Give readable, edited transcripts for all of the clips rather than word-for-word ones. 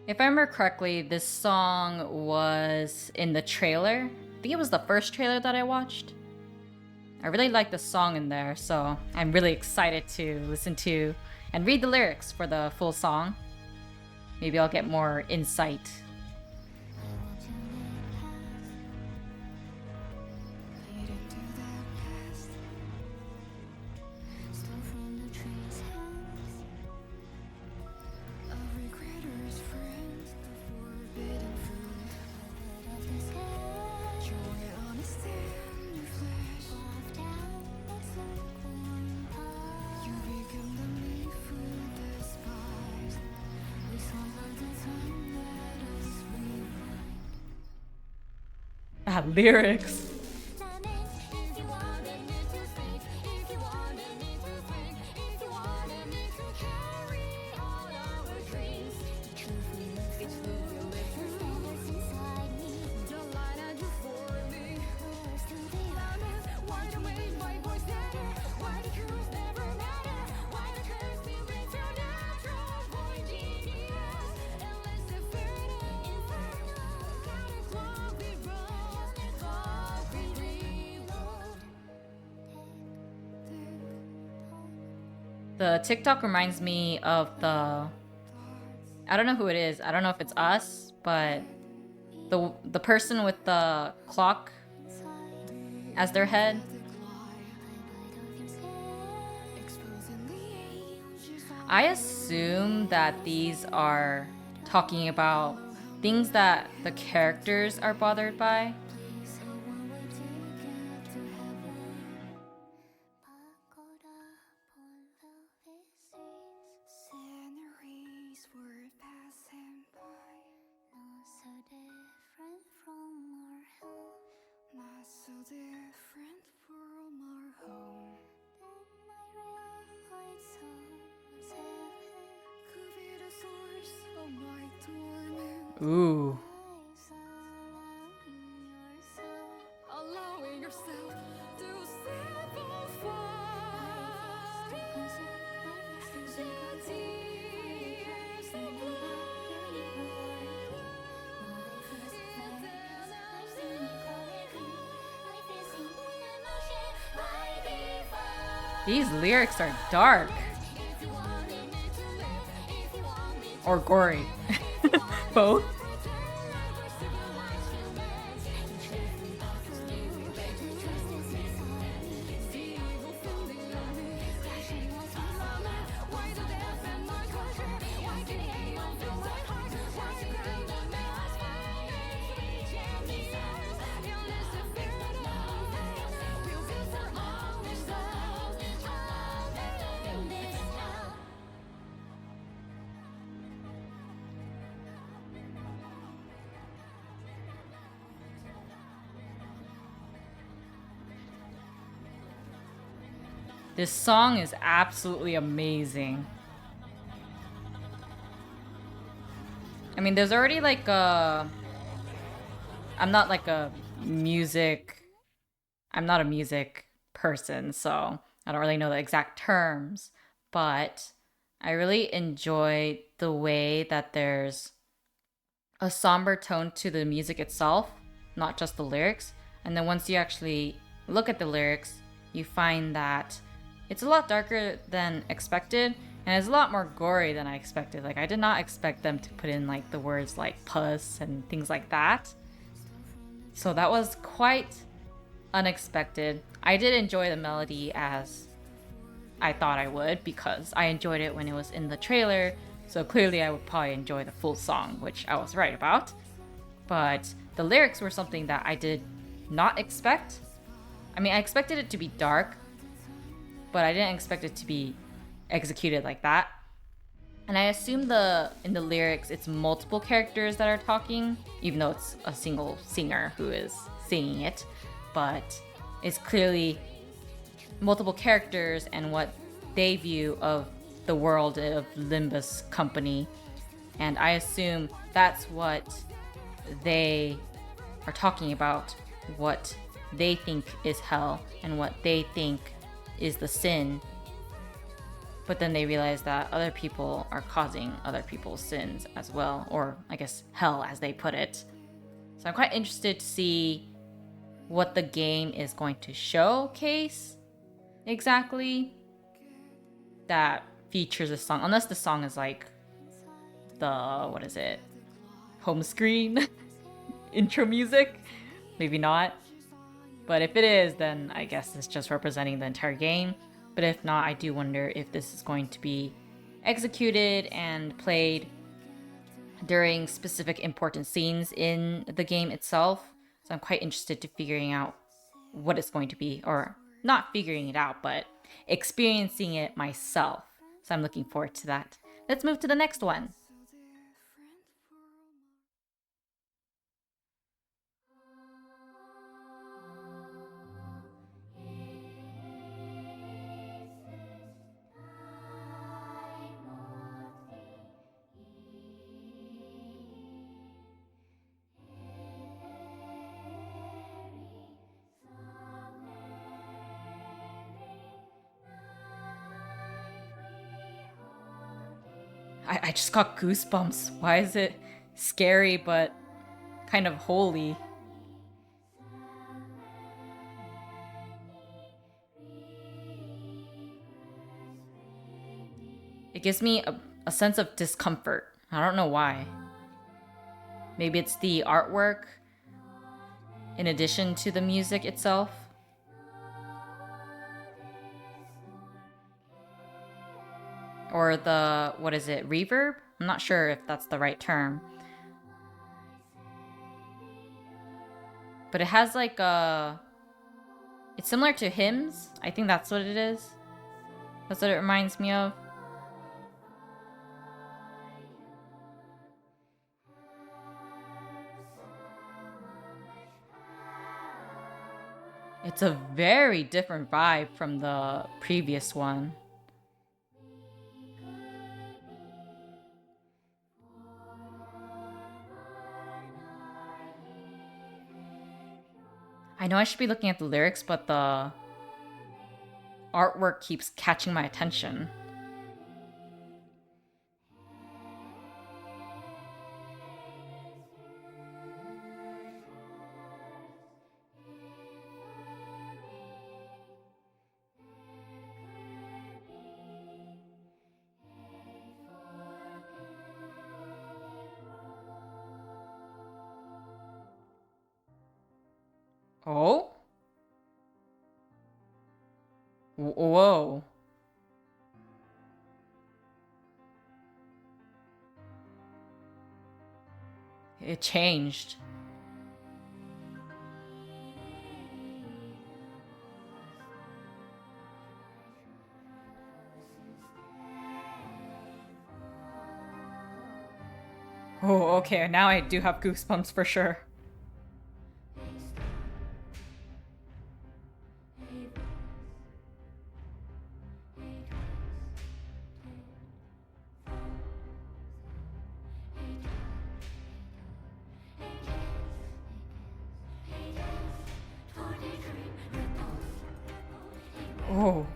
If I remember correctly, this song was in the trailer. I think it was the first trailer that I watched. I really like the song in there, so I'm really excited to listen to and read the lyrics for the full song. Maybe I'll get more insight. Ah, lyrics. The TikTok reminds me of I don't know who it is. I don't know if it's us, but the person with the clock as their head. I assume that these are talking about things that the characters are bothered by. Ooh. These lyrics are dark. Or gory. Both. This song is absolutely amazing. I mean, there's already like a... I'm not a music person, so I don't really know the exact terms, but I really enjoy the way that there's a somber tone to the music itself, not just the lyrics. And then once you actually look at the lyrics, you find that it's a lot darker than expected, and it's a lot more gory than I expected. Like, I did not expect them to put in like the words like puss and things like that. So that was quite unexpected. I did enjoy the melody as I thought I would, because I enjoyed it when it was in the trailer. So clearly I would probably enjoy the full song, which I was right about. But the lyrics were something that I did not expect. I mean, I expected it to be dark, but I didn't expect it to be executed like that. And I assume in the lyrics it's multiple characters that are talking, even though it's a single singer who is singing it. But it's clearly multiple characters and what they view of the world of Limbus company. And I assume that's what they are talking about, what they think is hell and what they think is the sin but then they realize that other people are causing other people's sins as well, or I guess hell as they put it. So I'm quite interested to see what the game is going to showcase exactly that features a song, unless the song is like the, what is it, home screen intro music. Maybe not. But if it is, then I guess it's just representing the entire game. But if not, I do wonder if this is going to be executed and played during specific important scenes in the game itself. So I'm quite interested to figuring out what it's going to be, or not figuring it out, but experiencing it myself. So I'm looking forward to that. Let's move to the next one. I just got goosebumps. Why is it scary but kind of holy? It gives me a sense of discomfort. I don't know why. Maybe it's the artwork in addition to the music itself. Or the, what is it, reverb? I'm not sure if that's the right term. But it has like a... It's similar to hymns. I think that's what it is. That's what it reminds me of. It's a very different vibe from the previous one. I know I should be looking at the lyrics, but the artwork keeps catching my attention. Oh? Whoa. It changed. Oh, okay, now I do have goosebumps for sure. Oh.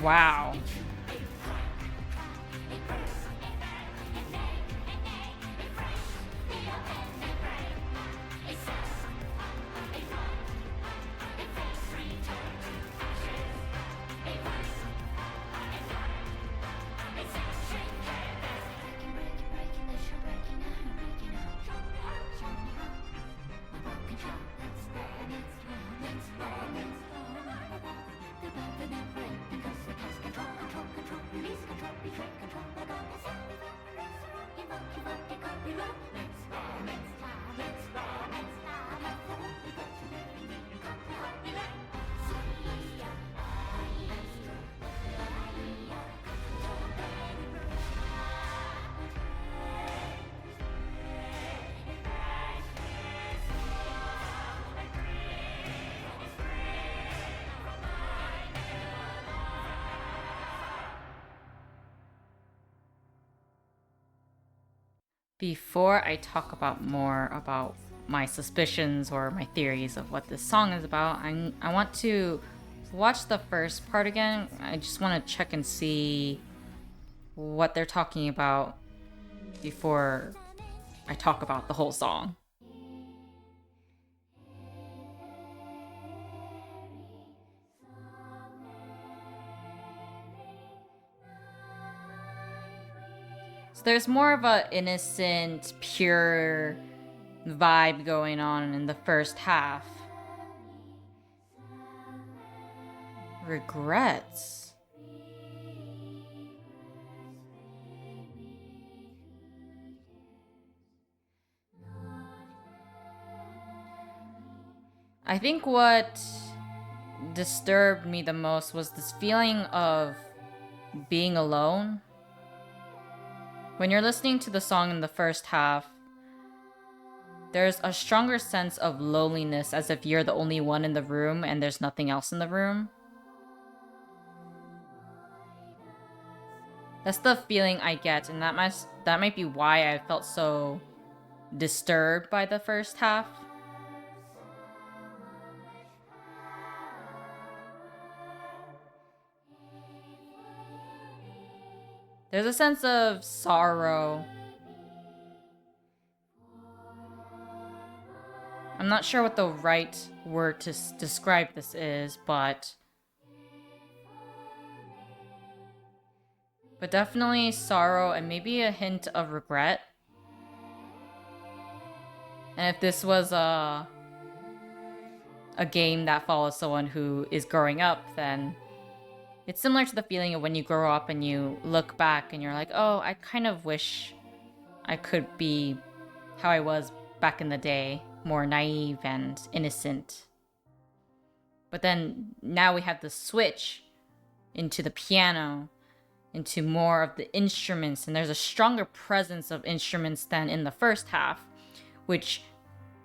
Wow. Before I talk about more about my suspicions or my theories of what this song is about, I want to watch the first part again. I just want to check and see what they're talking about before I talk about the whole song. So there's more of a innocent, pure vibe going on in the first half. Regrets. I think what disturbed me the most was this feeling of being alone. When you're listening to the song in the first half, there's a stronger sense of loneliness, as if you're the only one in the room and there's nothing else in the room. That's the feeling I get, and that might be why I felt so disturbed by the first half. There's a sense of sorrow. I'm not sure what the right word to describe this is, but definitely sorrow and maybe a hint of regret. And if this was a game that follows someone who is growing up, then it's similar to the feeling of when you grow up and you look back and you're like, oh, I kind of wish I could be how I was back in the day, more naive and innocent. But then now we have the switch into the piano, into more of the instruments, and there's a stronger presence of instruments than in the first half, which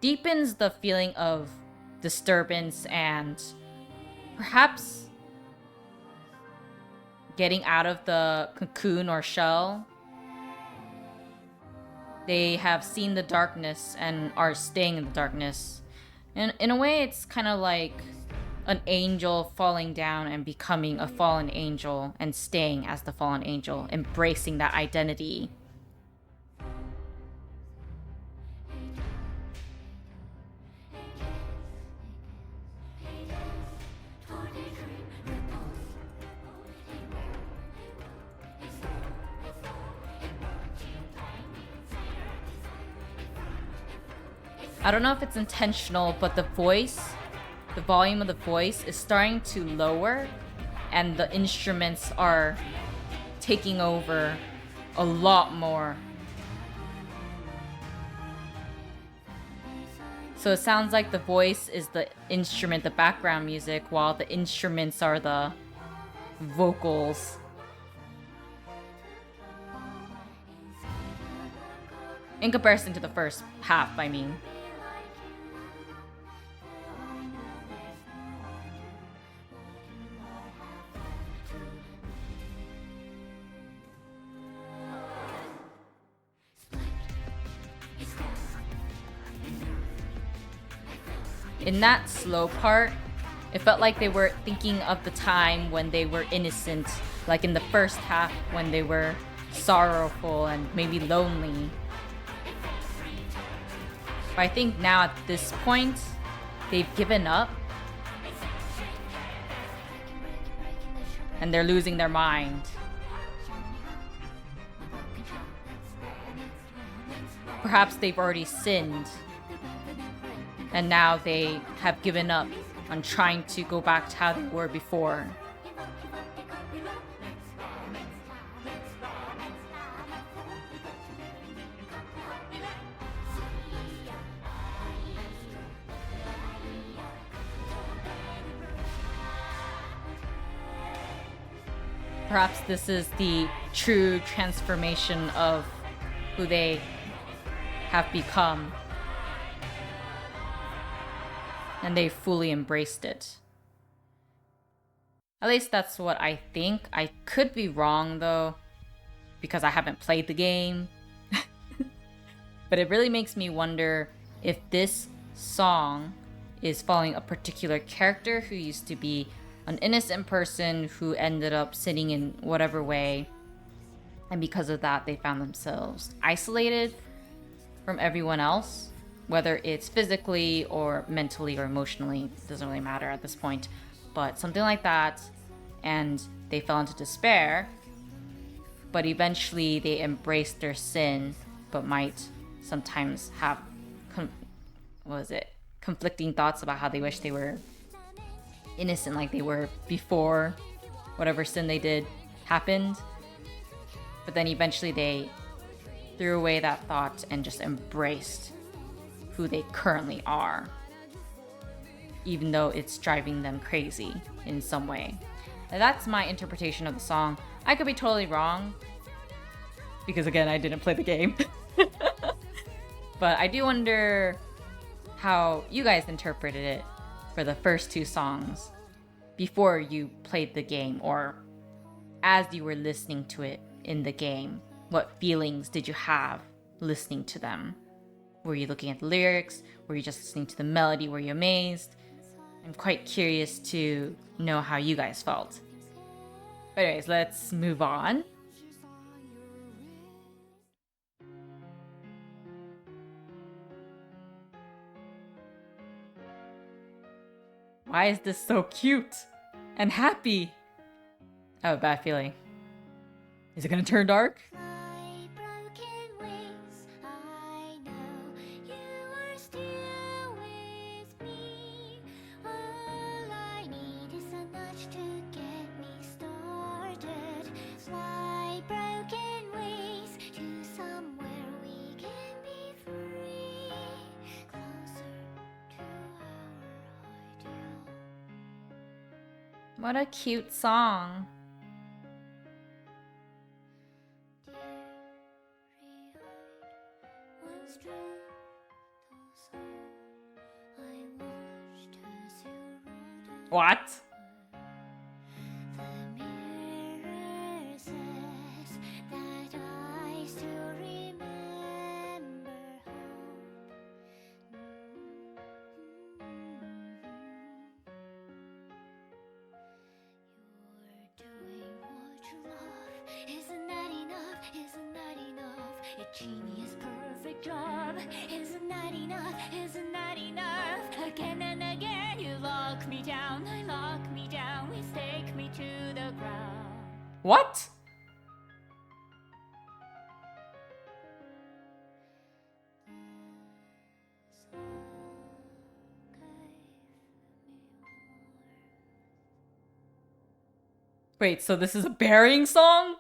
deepens the feeling of disturbance and perhaps getting out of the cocoon or shell. They have seen the darkness and are staying in the darkness. And in a way, it's kind of like an angel falling down and becoming a fallen angel and staying as the fallen angel, embracing that identity. I don't know if it's intentional, but the volume of the voice is starting to lower, and the instruments are taking over a lot more. So it sounds like the voice is the instrument, the background music, while the instruments are the vocals. In comparison to the first half, I mean. In that slow part, it felt like they were thinking of the time when they were innocent, like in the first half when they were sorrowful and maybe lonely. But I think now at this point, they've given up and they're losing their mind. Perhaps they've already sinned, and now they have given up on trying to go back to how they were before. Perhaps this is the true transformation of who they have become. And they fully embraced it. At least that's what I think. I could be wrong though, because I haven't played the game. But it really makes me wonder if this song is following a particular character who used to be an innocent person who ended up sinning in whatever way, and because of that they found themselves isolated from everyone else, whether it's physically or mentally or emotionally. It doesn't really matter at this point, but something like that, and they fell into despair, but eventually they embraced their sin, but might sometimes have conflicting thoughts about how they wish they were innocent like they were before whatever sin they did happened. But then eventually they threw away that thought and just embraced who they currently are, even though it's driving them crazy in some way. And that's my interpretation of the song. I could be totally wrong, because again, I didn't play the game. But I do wonder how you guys interpreted it for the first two songs before you played the game, or as you were listening to it in the game. What feelings did you have listening to them? Were you looking at the lyrics? Were you just listening to the melody? Were you amazed? I'm quite curious to know how you guys felt. But anyways, let's move on. Why is this so cute and happy? I have a bad feeling. Is it gonna turn dark? What a cute song. What? Genius, perfect job. Isn't that enough? Isn't that enough? Again and again, you lock me down. I lock me down. We stake me to the ground. What? Wait, so this is a burying song?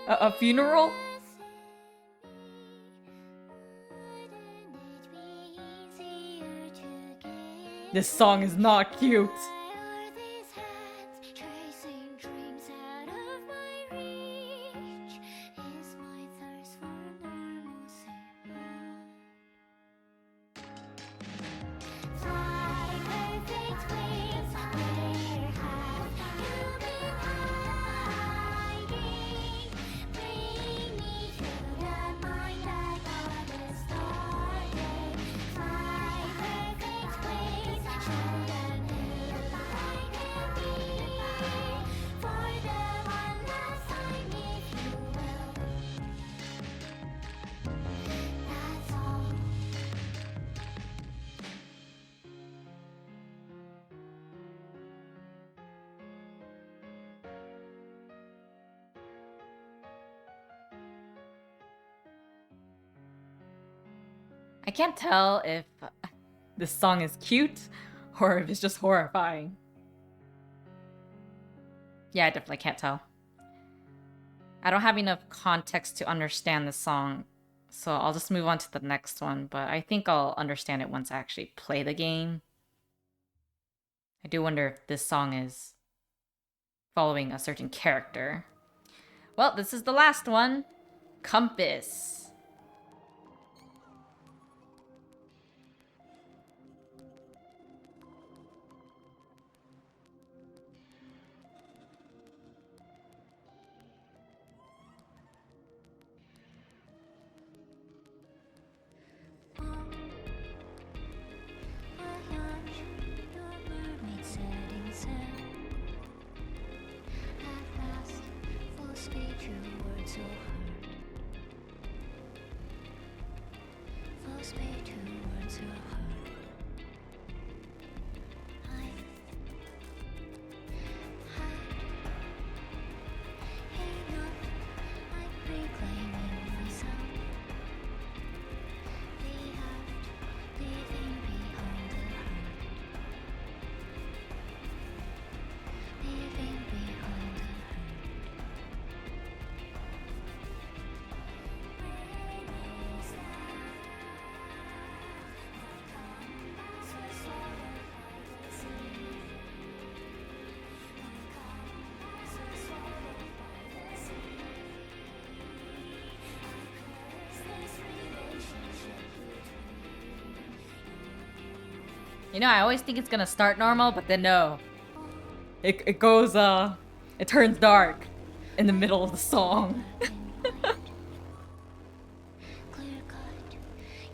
A funeral? This song is not cute. I can't tell if this song is cute or if it's just horrifying. Yeah, I definitely can't tell. I don't have enough context to understand the song, so I'll just move on to the next one, but I think I'll understand it once I actually play the game. I do wonder if this song is following a certain character. Well, this is the last one. Compass. You know, I always think it's gonna start normal, but then no. It goes, it turns dark in the middle of the song. Clear cut,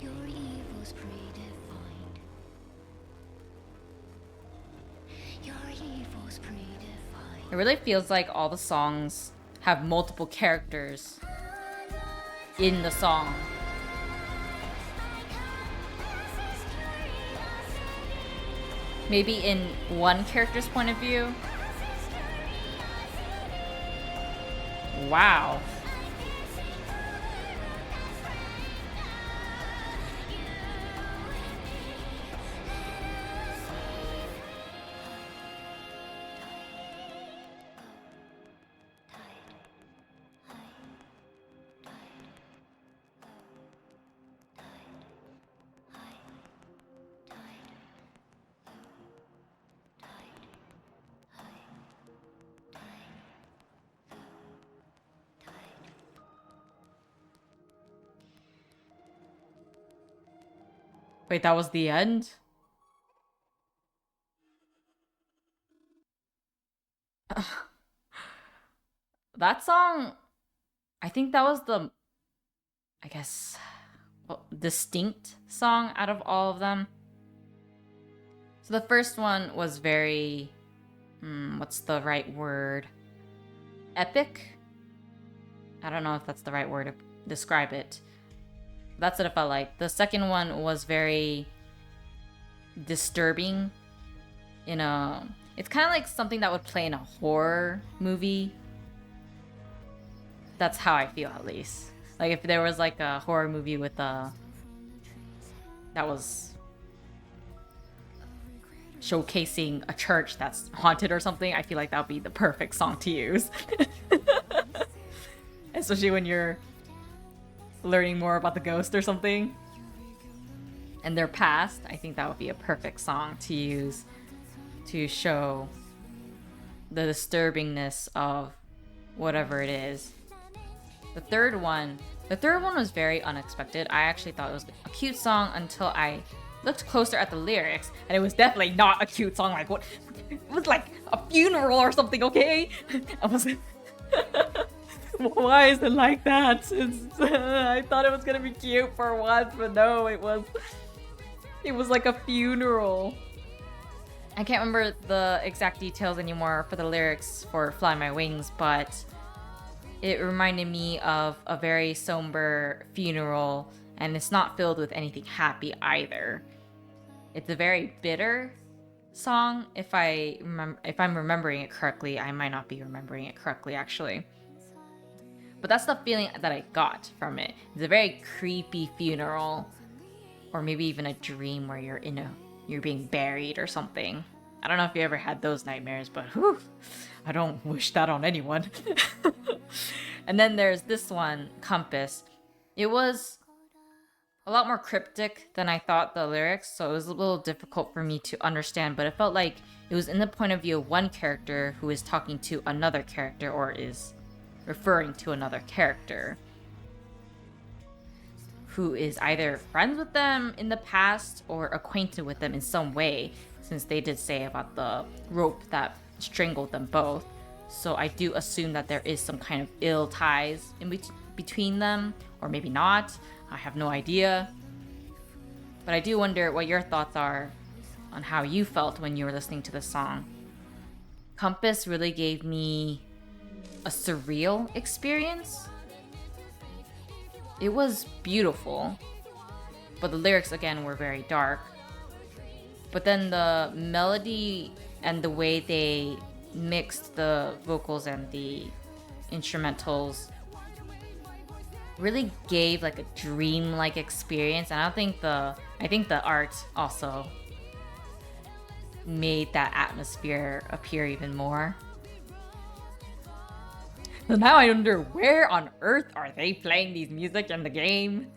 your evil's predefined. Your evil's predefined. It really feels like all the songs have multiple characters in the song. Maybe in one character's point of view. Wow. Wait, that was the end? That song, I think that was the, I guess, well, distinct song out of all of them. So the first one was very, what's the right word? Epic? I don't know if that's the right word to describe it. That's what it felt like. The second one was very disturbing in a, it's kind of like something that would play in a horror movie. That's how I feel, at least. Like if there was like a horror movie with a, that was showcasing a church that's haunted or something, I feel like that would be the perfect song to use. Especially when you're learning more about the ghost or something and their past. I think that would be a perfect song to use to show the disturbingness of whatever it is. The third one was very unexpected. I actually thought it was a cute song until I looked closer at the lyrics, and it was definitely not a cute song. Like, what? It was like a funeral or something, okay? I was like, why is it like that? I thought it was gonna be cute for once, but no, it was like a funeral. I can't remember the exact details anymore for the lyrics for Fly My Wings, but it reminded me of a very somber funeral, and it's not filled with anything happy either. It's a very bitter song. If I'm remembering it correctly, I might not be remembering it correctly actually. But that's the feeling that I got from it. It's a very creepy funeral, or maybe even a dream where you're being buried or something. I don't know if you ever had those nightmares, but whew, I don't wish that on anyone. And then there's this one, Compass. It was a lot more cryptic than I thought the lyrics, so it was a little difficult for me to understand, but it felt like it was in the point of view of one character who is talking to another character or is referring to another character who is either friends with them in the past or acquainted with them in some way, since they did say about the rope that strangled them both. So I do assume that there is some kind of ill ties in between them, or maybe not. I have no idea. But I do wonder what your thoughts are on how you felt when you were listening to the song. Compass really gave me a surreal experience. It was beautiful, but the lyrics again were very dark. But then the melody and the way they mixed the vocals and the instrumentals really gave like a dream-like experience, and I think the art also made that atmosphere appear even more. So now I wonder, where on earth are they playing these music in the game?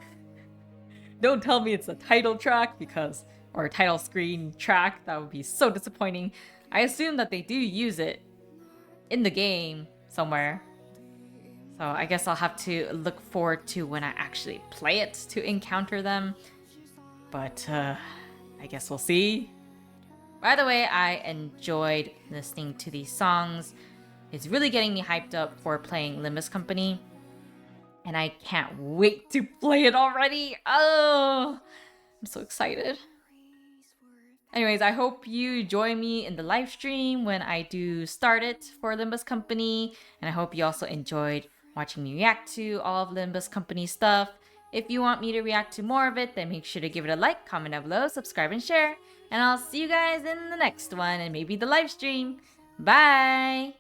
Don't tell me it's a title track or a title screen track. That would be so disappointing. I assume that they do use it in the game somewhere. So I guess I'll have to look forward to when I actually play it to encounter them. But I guess we'll see. By the way, I enjoyed listening to these songs. It's really getting me hyped up for playing Limbus Company. And I can't wait to play it already. Oh, I'm so excited. Anyways, I hope you join me in the live stream when I do start it for Limbus Company. And I hope you also enjoyed watching me react to all of Limbus Company stuff. If you want me to react to more of it, then make sure to give it a like, comment down below, subscribe, and share. And I'll see you guys in the next one and maybe the live stream. Bye!